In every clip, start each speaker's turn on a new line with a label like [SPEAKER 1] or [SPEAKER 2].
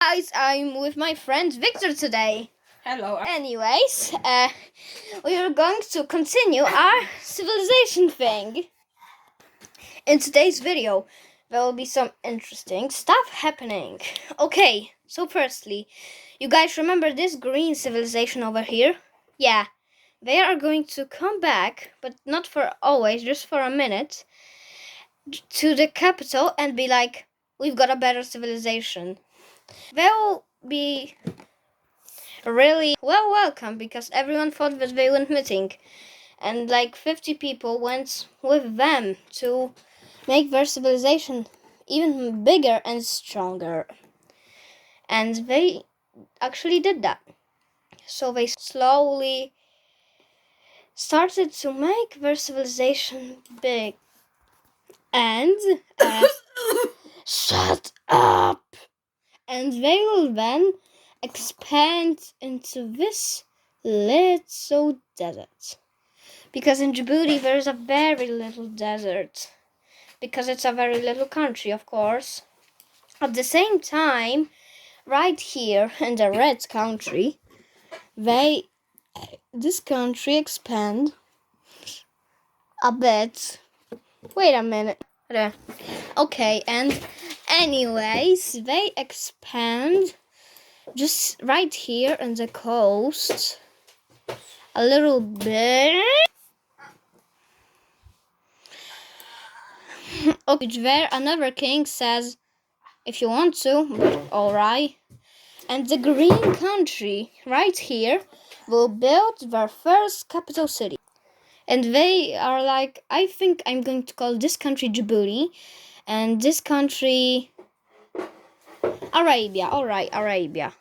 [SPEAKER 1] Guys, I'm with my friend Victor today.
[SPEAKER 2] Hello.
[SPEAKER 1] Anyways, we are going to continue our civilization thing. In today's video, there will be some interesting stuff happening. Okay, so firstly, you guys remember this green civilization over here? Yeah, they are going to come back, but not for always, just for a minute, to the capital and be like, we've got a better civilization. They'll be really well welcome because everyone thought that they went missing, and like 50 people went with them to make their civilization even bigger and stronger, and they actually did that. So they slowly started to make their civilization big, and shut up, and they will then expand into this little desert. Because in Djibouti there is a very little desert. Because it's a very little country, of course. At the same time, right here in the red country, this country expand a bit. Wait a minute. Okay, and anyways, they expand just right here on the coast a little bit. Okay, where another king says, if you want to, alright. And the green country right here will build their first capital city. And they are like, I think I'm going to call this country Djibouti and this country Arabia. Alright, Arabia.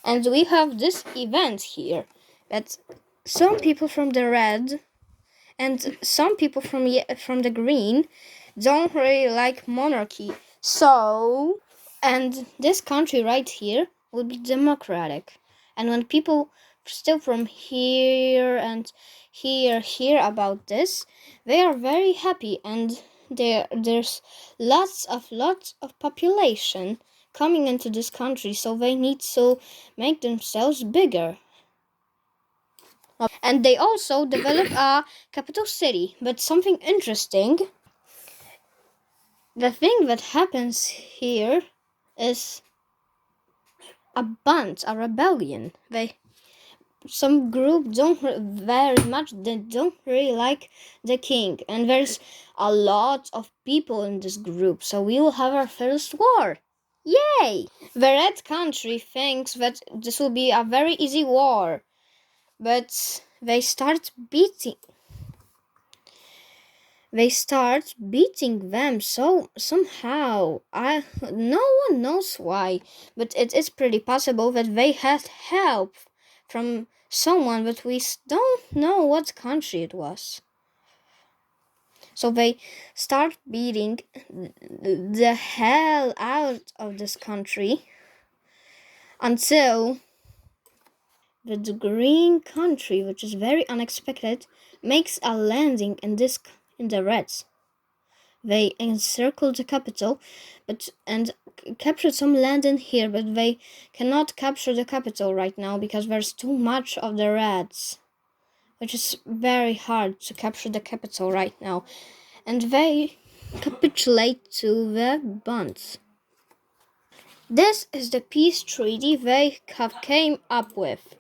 [SPEAKER 1] And we have this event here that some people from the red and some people from the green don't really like monarchy. So, and this country right here will be democratic. And when people still from here and here hear about this, they are very happy, and there's lots of population coming into this country, so they need to make themselves bigger. And they also develop a capital city. But something interesting, the thing that happens here is a bunch, a rebellion. Some group don't really like the king, and there's a lot of people in this group, so we will have our first war. Yay! The red country thinks that this will be a very easy war, but they start beating them, so somehow no one knows why, but it is pretty possible that they had help from someone, but we don't know what country it was. So they start beating the hell out of this country until the green country, which is very unexpected, makes a landing in the reds. They encircled the capital, and captured some land in here, but they cannot capture the capital right now because there's too much of the reds, which is very hard to capture the capital right now. And they capitulate to the Bunts. This is the peace treaty they came up with.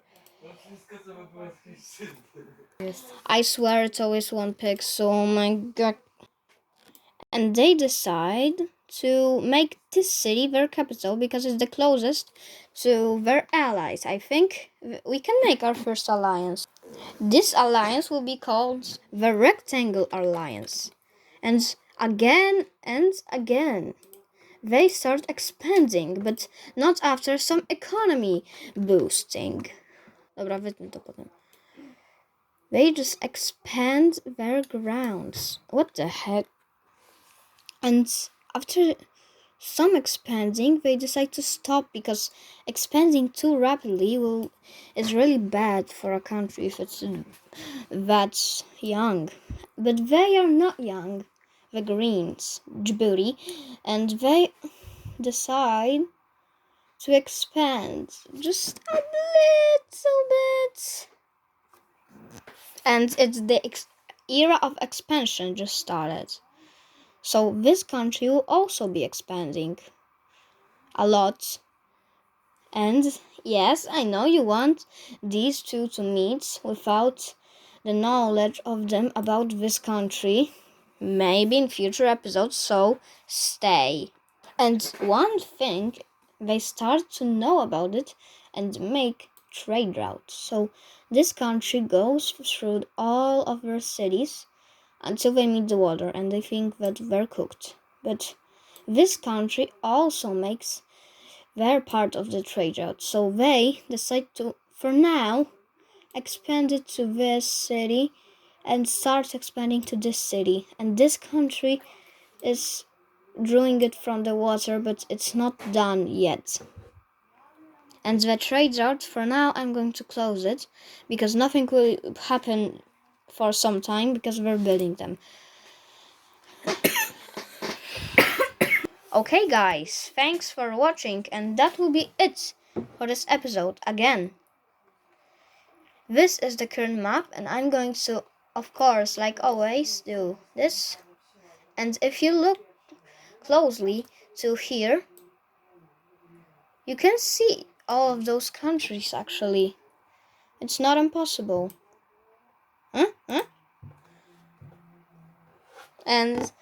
[SPEAKER 1] I swear it's always one pig, so oh my god. And they decide to make this city their capital because it's the closest to their allies. I think we can make our first alliance. This alliance will be called the Rectangle Alliance. And again, they start expanding, but not after some economy boosting. Dobra, wytnę to potem. They just expand their grounds. What the heck? And after some expanding, they decide to stop because expanding too rapidly is really bad for a country if it's that young. But they are not young, the Greens, Djibouti, and they decide to expand just a little bit. And it's the era of expansion just started. So this country will also be expanding a lot. And yes, I know you want these two to meet without the knowledge of them about this country. Maybe in future episodes, so stay. And one thing, they start to know about it and make trade routes. So this country goes through all of their cities until they meet the water and they think that they're cooked. But this country also makes their part of the trade route. So they decide to, for now, expand it to this city and start expanding to this city. And this country is drawing it from the water, but it's not done yet. And the trade route, for now, I'm going to close it because nothing will happen for some time because we're building them. Okay, guys, thanks for watching, and that will be it for this episode again. This is the current map, and I'm going to, of course, like always, do this. And if you look closely to here, you can see all of those countries actually. It's not impossible. Huh? And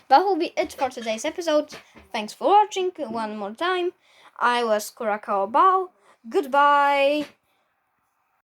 [SPEAKER 1] that will be it for today's episode. Thanks for watching one more time. I was Curacao Bao. Goodbye.